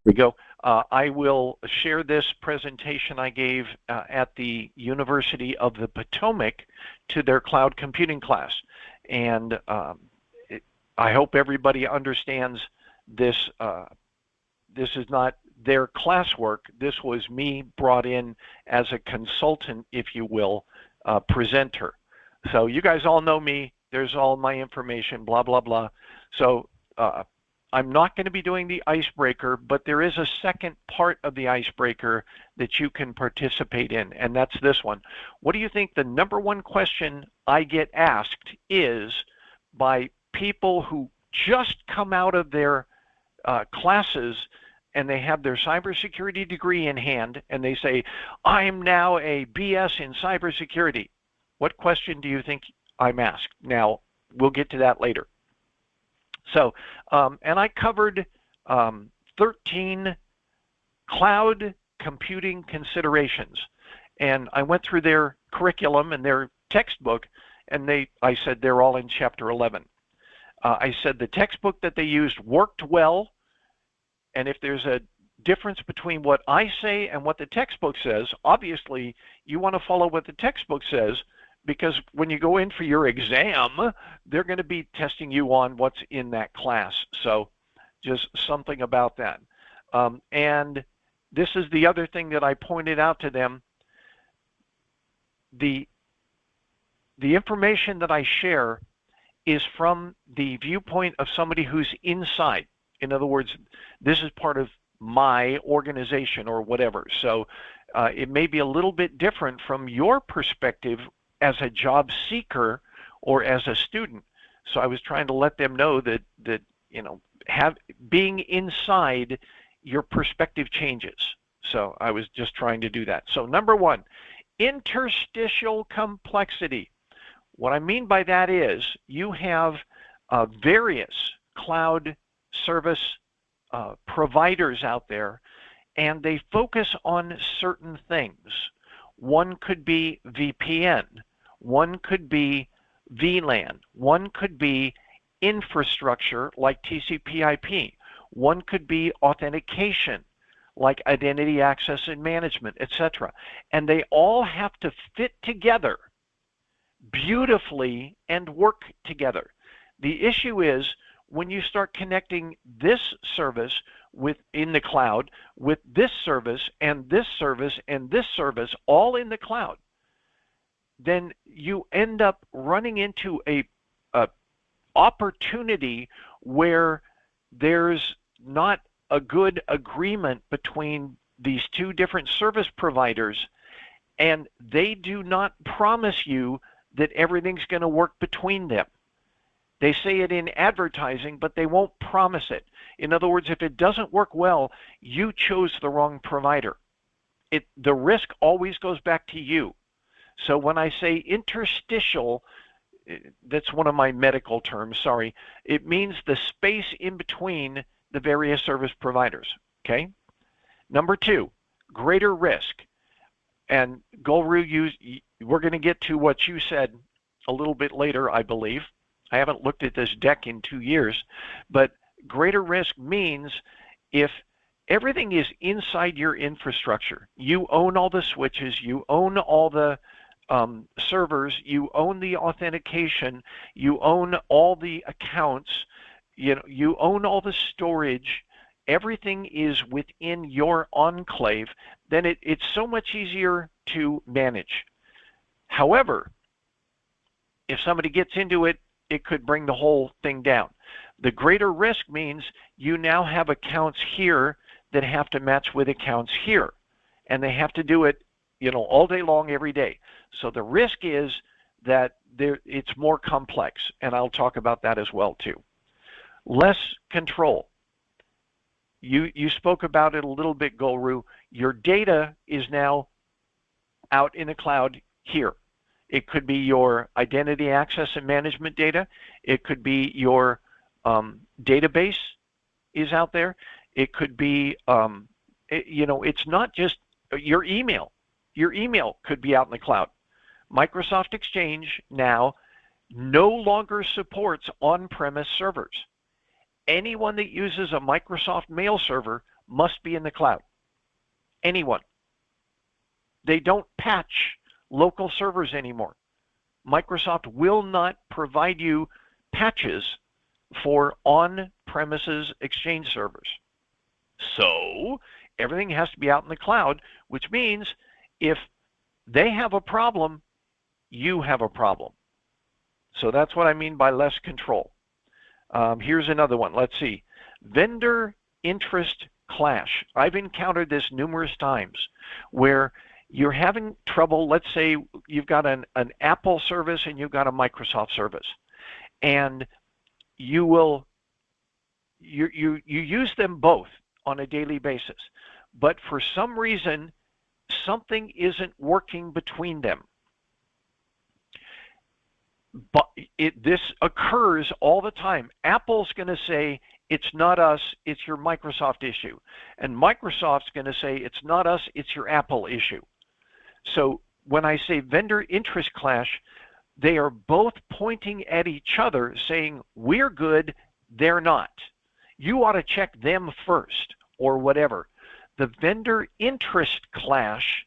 we go. I will share this presentation I gave at the University of the Potomac to their cloud computing class. And I hope everybody understands this. This is not their classwork. This was me brought in as a consultant, if you will, presenter. So you guys all know me. There's all my information, blah, blah, blah. So I'm not going to be doing the icebreaker, but there is a second part of the icebreaker that you can participate in, and that's this one. What do you think the #1 question I get asked is by people who just come out of their classes and they have their cybersecurity degree in hand and they say, I'm now a BS in cybersecurity. What question do you think I'm asked? Now, we'll get to that later. So, and I covered 13 cloud computing considerations. And I went through their curriculum and their textbook, and I said they're all in chapter 11. I said the textbook that they used worked well, and if there's a difference between what I say and what the textbook says, obviously you want to follow what the textbook says, because when you go in for your exam, they're going to be testing you on what's in that class. So just something about that. And this is the other thing that I pointed out to them. The information that I share is from the viewpoint of somebody who's inside. In other words, this is part of my organization or whatever. So it may be a little bit different from your perspective as a job seeker or as a student. So I was trying to let them know that you know, being inside, your perspective changes. So I was just trying to do that. So #1, interstitial complexity. What I mean by that is you have various cloud service providers out there, and they focus on certain things. One could be VPN, one could be VLAN, one could be infrastructure like TCP/IP, one could be authentication like identity access and management, etc. And they all have to fit together beautifully and work together. The issue is when you start connecting this service in the cloud with this service and this service and this service all in the cloud, then you end up running into a opportunity where there's not a good agreement between these two different service providers, and they do not promise you that everything's going to work between them. They say it in advertising, but they won't promise it. In other words, if it doesn't work well, you chose the wrong provider. The risk always goes back to you. So when I say interstitial, that's one of my medical terms, sorry. It means the space in between the various service providers, okay? #2, greater risk. And Golru, we're going to get to what you said a little bit later, I believe. I haven't looked at this deck in 2 years, but greater risk means if everything is inside your infrastructure, you own all the switches, you own all the servers, you own the authentication, you own all the accounts, you own all the storage, everything is within your enclave, then it's so much easier to manage. However, if somebody gets into it, it could bring the whole thing down. The greater risk means you now have accounts here that have to match with accounts here, and they have to do it, all day long, every day. So the risk is that it's more complex, and I'll talk about that as well too. Less control. You spoke about it a little bit, Golru. Your data is now out in the cloud here. It could be your identity access and management data. It could be your database is out there. It could be, it's not just your email. Your email could be out in the cloud. Microsoft Exchange now no longer supports on-premise servers. Anyone that uses a Microsoft mail server must be in the cloud. Anyone. They don't patch local servers anymore. Microsoft will not provide you patches for on-premises Exchange servers. So everything has to be out in the cloud, which means if they have a problem, you have a problem. So that's what I mean by less control. Here's another one. Let's see. Vendor interest clash. I've encountered this numerous times where you're having trouble. Let's say you've got an Apple service and you've got a Microsoft service, and you use them both on a daily basis, but for some reason something isn't working between them. But this occurs all the time. Apple's going to say, it's not us, it's your Microsoft issue. And Microsoft's going to say, it's not us, it's your Apple issue. So when I say vendor interest clash, they are both pointing at each other saying, we're good, they're not. You ought to check them first, or whatever. The vendor interest clash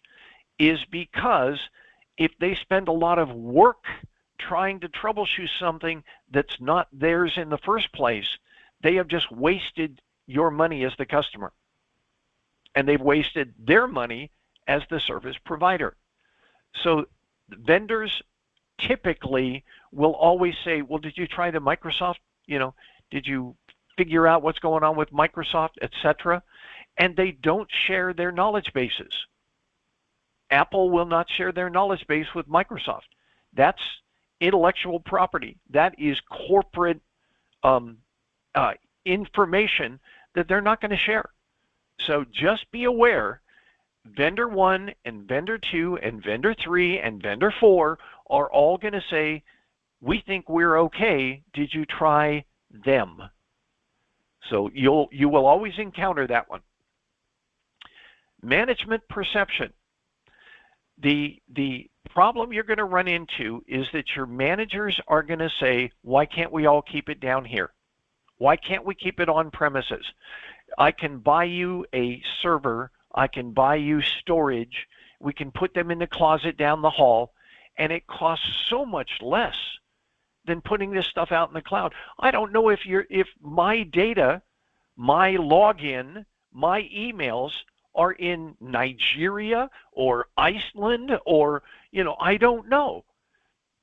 is because if they spend a lot of work trying to troubleshoot something that's not theirs in the first place, they have just wasted your money as the customer. And they've wasted their money as the service provider. So vendors typically will always say, well, did you try the Microsoft? Did you figure out what's going on with Microsoft, etc.? And they don't share their knowledge bases. Apple will not share their knowledge base with Microsoft. That's intellectual property. That is corporate information that they're not going to share. So just be aware, vendor 1 and vendor 2 and vendor 3 and vendor 4 are all going to say, we think we're okay, did you try them? So you will always encounter that one. Management perception. The problem you're going to run into is that your managers are going to say, why can't we all keep it down here? Why can't we keep it on premises? I can buy you a server, I can buy you storage, we can put them in the closet down the hall, and it costs so much less than putting this stuff out in the cloud. I don't know if my data, my login, my emails are in Nigeria or Iceland or, I don't know.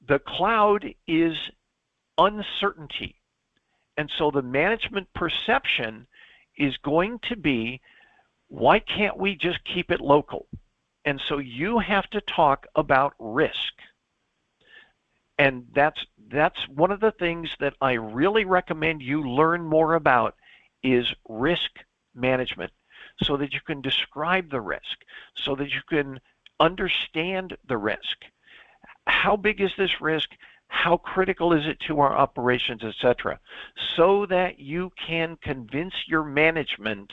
The cloud is uncertainty. And so the management perception is going to be, why can't we just keep it local? And so you have to talk about risk. And that's one of the things that I really recommend you learn more about is risk management, so that you can describe the risk, so that you can understand the risk. How big is this risk? How critical is it to our operations, etc., so that you can convince your management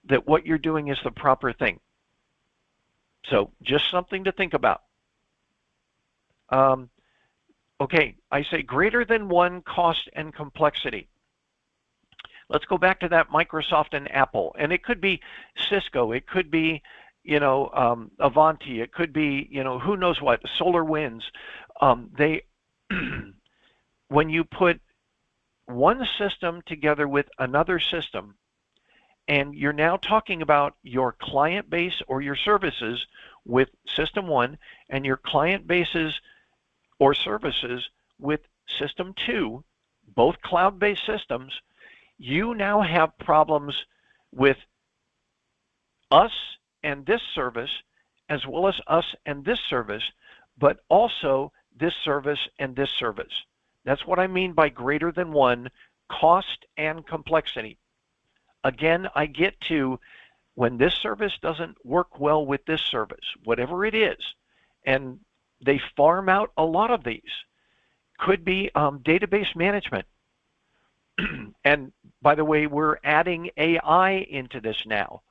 that what you're doing is the proper thing. So just something to think about. Okay, I say greater than 1 cost and complexity. Let's go back to that Microsoft and Apple. And it could be Cisco. It could be, Avanti. It could be, who knows what, SolarWinds. When you put one system together with another system, and you're now talking about your client base or your services with system 1 and your client bases or services with system 2, both cloud-based systems, you now have problems with us and this service, as well as us and this service, but also this service and this service. That's what I mean by greater than 1, cost and complexity. Again, I get to when this service doesn't work well with this service, whatever it is, and they farm out a lot of these. Could be database management. And by the way, we're adding AI into this now.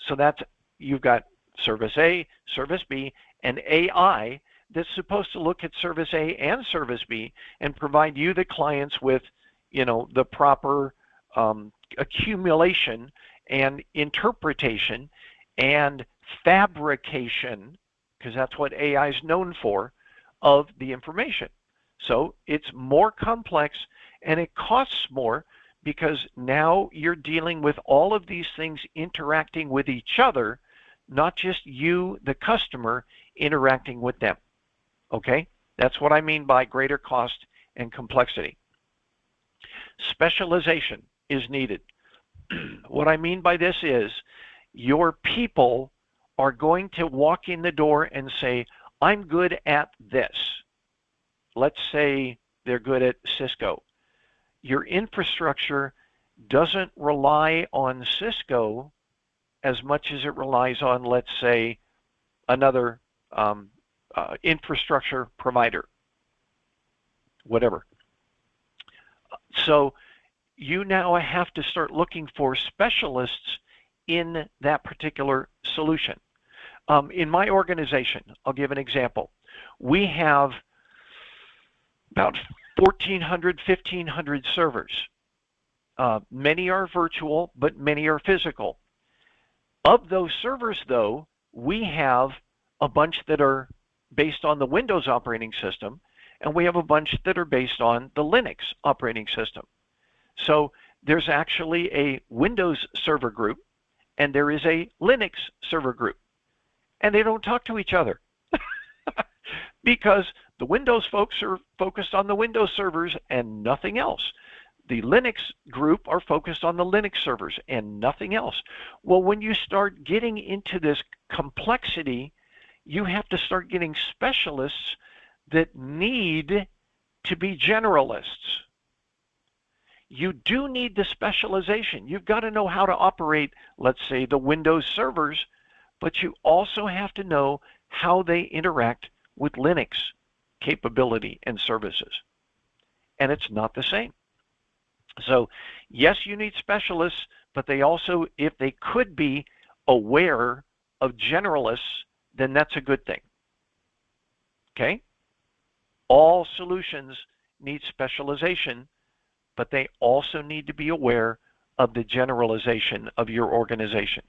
So that's, you've got service A, service B, and AI that's supposed to look at service A and service B and provide you, the clients, with, the proper accumulation and interpretation and fabrication, because that's what AI is known for, of the information. So it's more complex and it costs more because now you're dealing with all of these things interacting with each other, not just you, the customer, interacting with them. Okay? That's what I mean by greater cost and complexity. Specialization is needed. What I mean by this is your people are going to walk in the door and say, I'm good at this. Let's say they're good at Cisco. Your infrastructure doesn't rely on Cisco as much as it relies on, let's say, another infrastructure provider, whatever. So you now have to start looking for specialists in that particular solution. In my organization, I'll give an example. We have about 1,400, 1,500 servers. Many are virtual, but many are physical. Of those servers, though, we have a bunch that are based on the Windows operating system, and we have a bunch that are based on the Linux operating system. So there's actually a Windows server group, and there is a Linux server group. And they don't talk to each other because the Windows folks are focused on the Windows servers and nothing else. The Linux group are focused on the Linux servers and nothing else. Well, when you start getting into this complexity, you have to start getting specialists that need to be generalists. You do need the specialization. You've got to know how to operate, let's say, the Windows servers, but you also have to know how they interact with Linux capability and services. And it's not the same. So, yes, you need specialists, but they also, if they could be aware of generalists, then that's a good thing. Okay? All solutions need specialization, but they also need to be aware of the generalization of your organization,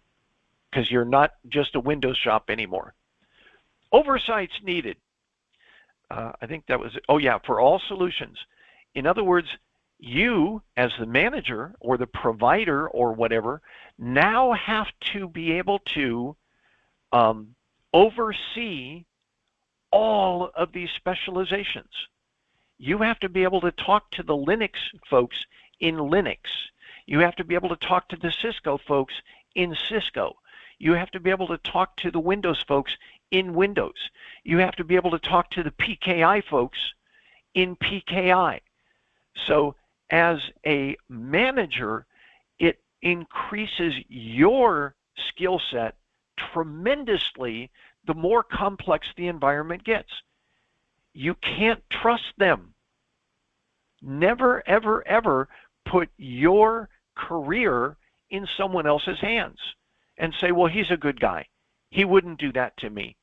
because you're not just a Windows shop anymore. Oversight's needed. I think that was, for all solutions. In other words, you as the manager or the provider or whatever now have to be able to oversee all of these specializations. You have to be able to talk to the Linux folks in Linux. You have to be able to talk to the Cisco folks in Cisco. You have to be able to talk to the Windows folks in Windows. You have to be able to talk to the PKI folks in PKI. So as a manager, it increases your skill set tremendously the more complex the environment gets. You can't trust them. Never, ever, ever put your career in someone else's hands and say, well, he's a good guy. He wouldn't do that to me.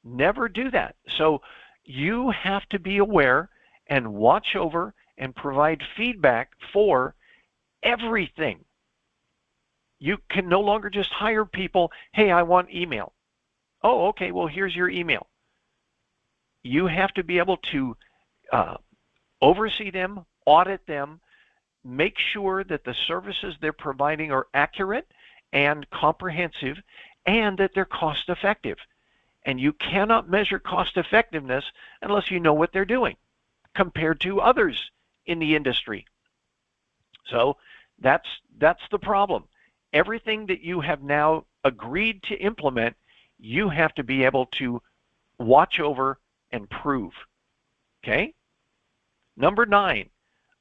Never do that. So you have to be aware and watch over and provide feedback for everything. You can no longer just hire people, hey, I want email. Oh, okay, well, here's your email. You have to be able to oversee them, audit them, make sure that the services they're providing are accurate and comprehensive, and that they're cost effective. And you cannot measure cost effectiveness unless you know what they're doing compared to others in the industry. So that's the problem. Everything that you have now agreed to implement, you have to be able to watch over and prove. Okay? Number 9,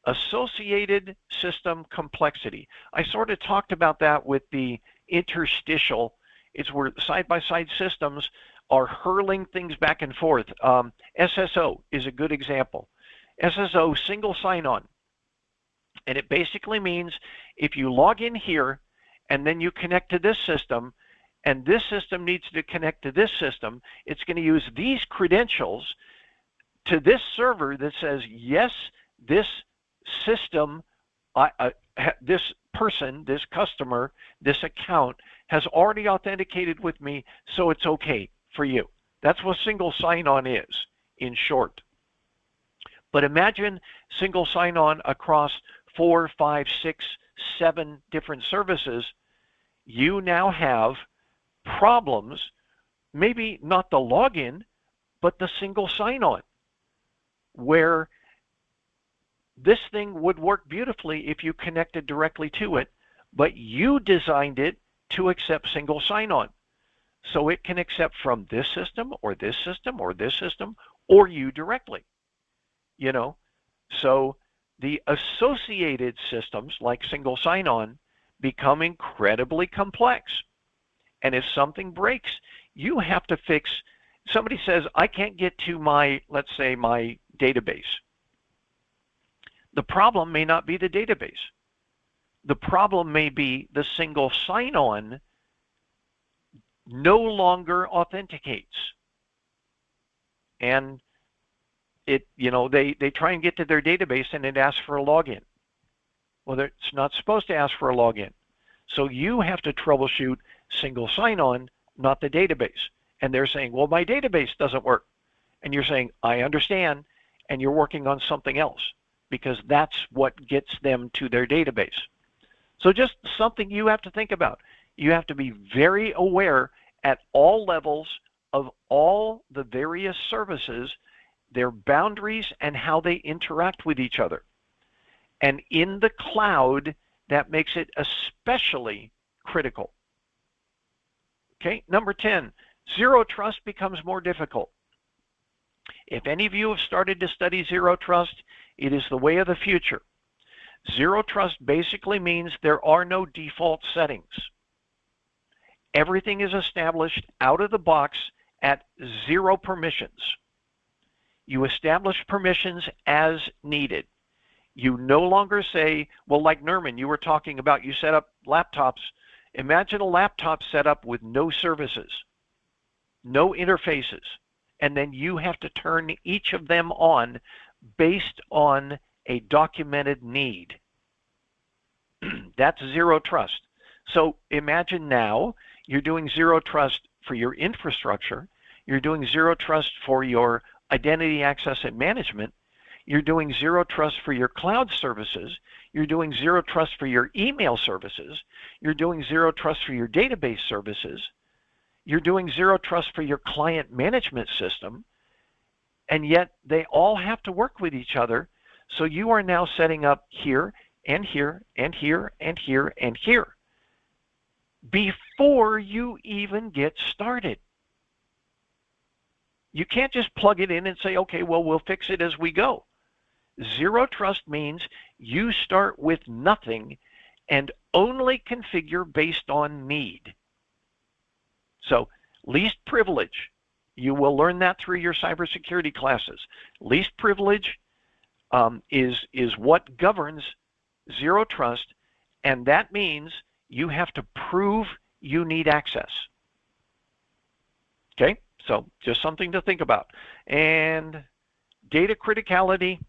associated system complexity. I sort of talked about that with the interstitial. It's where side-by-side systems are hurling things back and forth. SSO is a good example. SSO, single sign-on. And it basically means if you log in here and then you connect to this system, and this system needs to connect to this system, it's going to use these credentials to this server that says, yes, this system, this person, this customer, this account has already authenticated with me, so it's okay for you. That's what single sign-on is, in short. But imagine single sign-on across 4, 5, 6, 7 different services. You now have problems, maybe not the login, but the single sign-on, where this thing would work beautifully if you connected directly to it, but you designed it to accept single sign-on. So it can accept from this system or this system or this system or you directly. So the associated systems like single sign-on become incredibly complex. And if something breaks, you have to fix. Somebody says, I can't get to my, let's say, my database. The problem may not be the database. The problem may be the single sign-on no longer authenticates. And they try and get to their database and it asks for a login. Well, it's not supposed to ask for a login. So you have to troubleshoot single sign-on, not the database. And they're saying, well, my database doesn't work. And you're saying, I understand, and you're working on something else because that's what gets them to their database. So just something you have to think about. You have to be very aware at all levels of all the various services, their boundaries, and how they interact with each other. And in the cloud, that makes it especially critical. Okay, number 10, zero trust becomes more difficult. If any of you have started to study zero trust, it is the way of the future. Zero trust basically means there are no default settings. Everything is established out of the box at zero permissions. You establish permissions as needed. You no longer say, well, like Nerman, you were talking about, you set up laptops. Imagine a laptop set up with no services, no interfaces, and then you have to turn each of them on based on a documented need. That's zero trust. So imagine now you're doing zero trust for your infrastructure, you're doing zero trust for your identity access and management, you're doing zero trust for your cloud services, you're doing zero trust for your email services, you're doing zero trust for your database services, you're doing zero trust for your client management system, and yet they all have to work with each other. So you are now setting up here and here and here and here and here before you even get started. You can't just plug it in and say, okay, well, we'll fix it as we go. Zero trust means you start with nothing and only configure based on need. So least privilege, you will learn that through your cybersecurity classes. Least privilege is what governs zero trust, and that means you have to prove you need access. Okay, so just something to think about. And data criticality,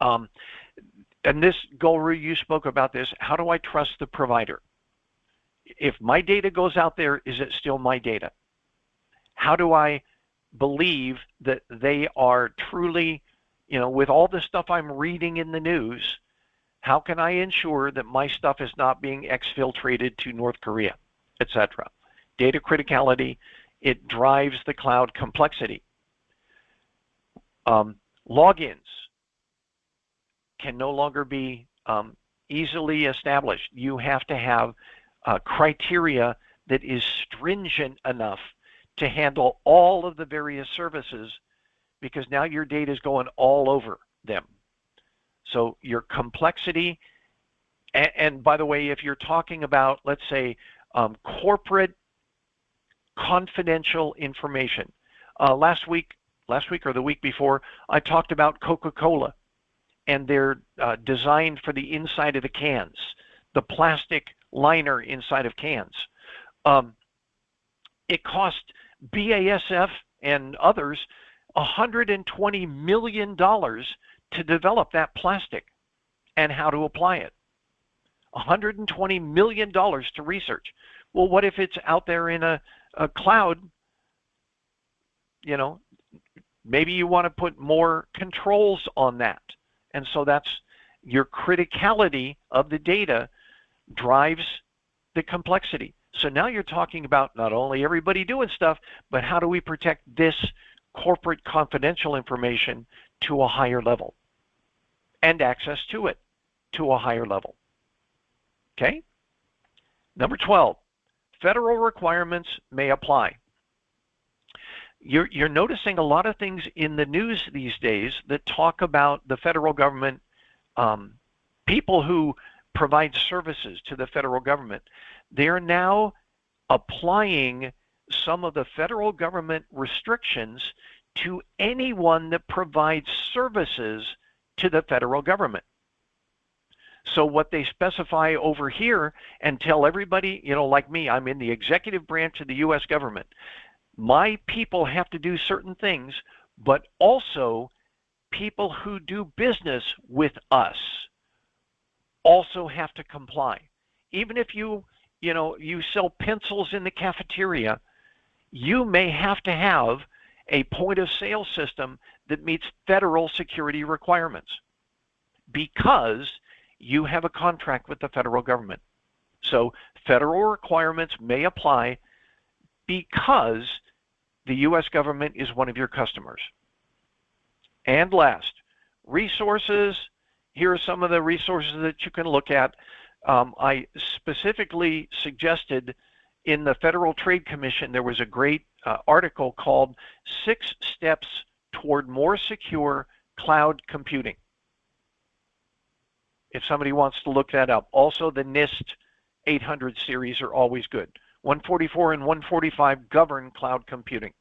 and this, Golru, you spoke about this. How do I trust the provider? If my data goes out there, is it still my data? How do I believe that they are truly, with all the stuff I'm reading in the news, how can I ensure that my stuff is not being exfiltrated to North Korea, etc.? Data criticality, it drives the cloud complexity. Logins can no longer be easily established. You have to have criteria that is stringent enough to handle all of the various services, because now your data is going all over them. So your complexity, and by the way, if you're talking about, let's say, corporate confidential information, last week or the week before, I talked about Coca-Cola and their design for the inside of the cans, the plastic liner inside of cans. It cost BASF and others $120 million to develop that plastic and how to apply it. $120 million to research. Well, what if it's out there in a cloud? You know, maybe you want to put more controls on that. And so that's your criticality of the data drives the complexity. So now you're talking about not only everybody doing stuff, but how do we protect this corporate confidential information to a higher level and access to it to a higher level. Okay? Number 12, federal requirements may apply. You're noticing a lot of things in the news these days that talk about the federal government, people who provide services to the federal government. They're now applying some of the federal government restrictions to anyone that provides services to the federal government. So what they specify over here and tell everybody, you know, like me, I'm in the executive branch of the U.S. government. My people have to do certain things, but also people who do business with us also have to comply. Even if you sell pencils in the cafeteria, you may have to have a point of sale system that meets federal security requirements because you have a contract with the federal government. So federal requirements may apply because the U.S. government is one of your customers. And last, resources. Here are some of the resources that you can look at. I specifically suggested in the Federal Trade Commission, there was a great article called 6 Steps Toward More Secure Cloud Computing. If somebody wants to look that up. Also, the NIST 800 series are always good. 144 and 145 govern cloud computing.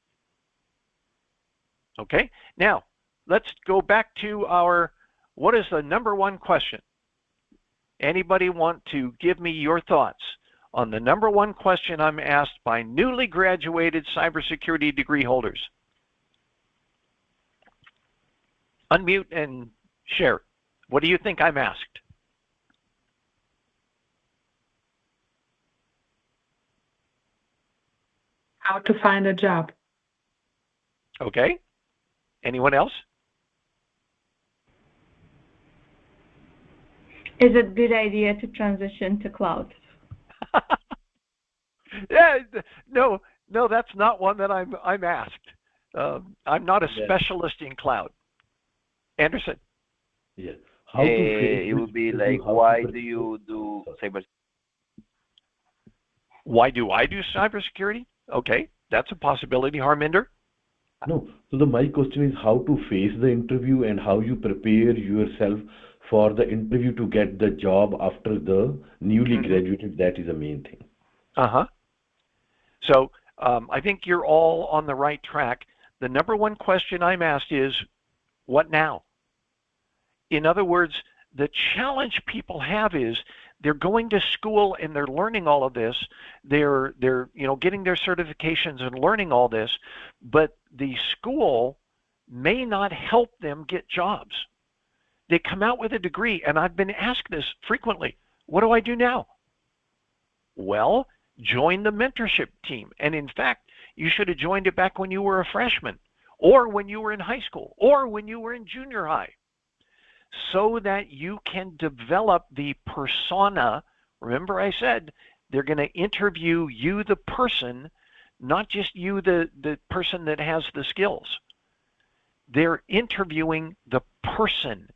Okay, now let's go back to our, what is the number one question? Anybody want to give me your thoughts on the number one question I'm asked by newly graduated cybersecurity degree holders? Unmute and share. What do you think I'm asked? How to find a job. Okay. Anyone else? Is it a good idea to transition to cloud? Yeah, no, that's not one that I'm asked. I'm not a specialist in cloud. Anderson. Yeah. It would be like, why do you do cybersecurity? Why do I do cybersecurity? Okay, that's a possibility, Harminder. No, so my question is how to face the interview and how you prepare yourself for the interview to get the job after the newly graduated. That is the main thing. So I think you're all on the right track. The number one question I'm asked is, what now? In other words, the challenge people have is they're going to school and they're learning all of this. They're getting their certifications and learning all this, but the school may not help them get jobs. They come out with a degree, and I've been asked this frequently. What do I do now? Well, join the mentorship team. And in fact, you should have joined it back when you were a freshman, or when you were in high school, or when you were in junior high, so that you can develop the persona. Remember I said they're going to interview you, the person, not just you, the person that has the skills. They're interviewing the person.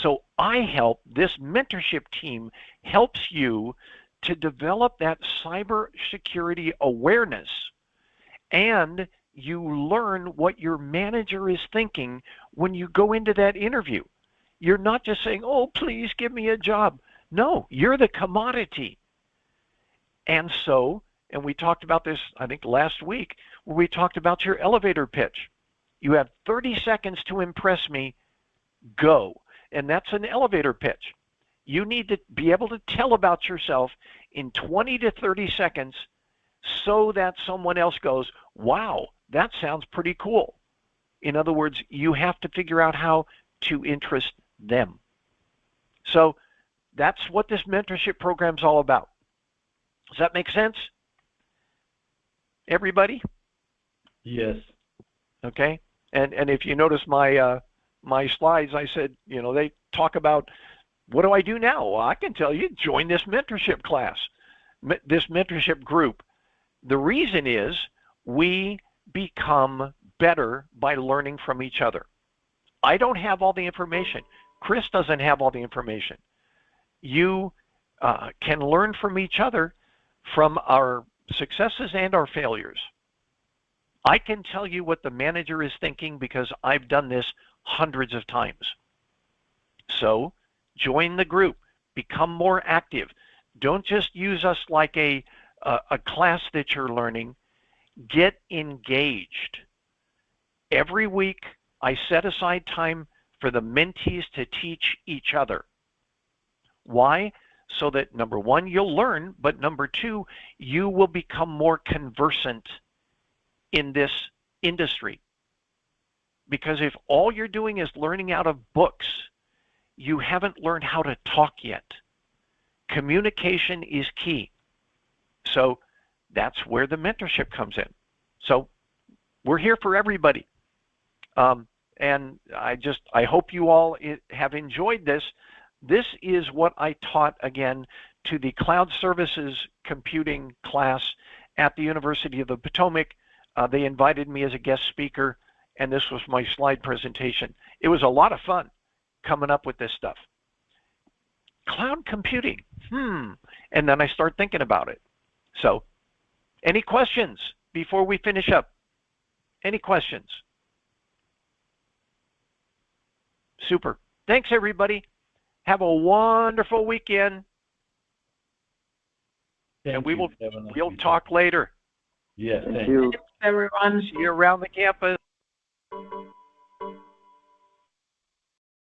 So I help, this mentorship team helps you to develop that cybersecurity awareness, and you learn what your manager is thinking when you go into that interview. You're not just saying, oh, please give me a job. No, you're the commodity. And so, and we talked about this, I think, last week, where we talked about your elevator pitch. You have 30 seconds to impress me, go. And that's an elevator pitch. You need to be able to tell about yourself in 20 to 30 seconds so that someone else goes, wow, that sounds pretty cool. In other words, you have to figure out how to interest them. So That's what this mentorship program is all about. Does that make sense? Everybody? Yes. Okay. And if you notice my my slides, I said, you know, they talk about what do I do now? Well, I can tell you, join this mentorship class, this mentorship group. The reason is we become better by learning from each other. I don't have all the information. Chris doesn't have all the information. You can learn from each other, from our successes and our failures. I can tell you what the manager is thinking because I've done this hundreds of times. So join the group, become more active. Don't just use us like a class that you're learning. Get engaged. Every week, I set aside time for the mentees to teach each other. Why? So that number one, you'll learn, but number two, you will become more conversant in this industry. Because if all you're doing is learning out of books, you haven't learned how to talk yet. Communication is key. So that's where the mentorship comes in. So we're here for everybody. And I hope you all have enjoyed this. This is what I taught, again, to the Cloud Services Computing class at the University of the Potomac. They invited me as a guest speaker, and this was my slide presentation. It was a lot of fun coming up with this stuff. Cloud computing, and then I start thinking about it. So, any questions before we finish up? Any questions? Super. Thanks, everybody. Have a wonderful weekend. And we'll talk later. Yes, Thank you. Everyone. See you around the campus.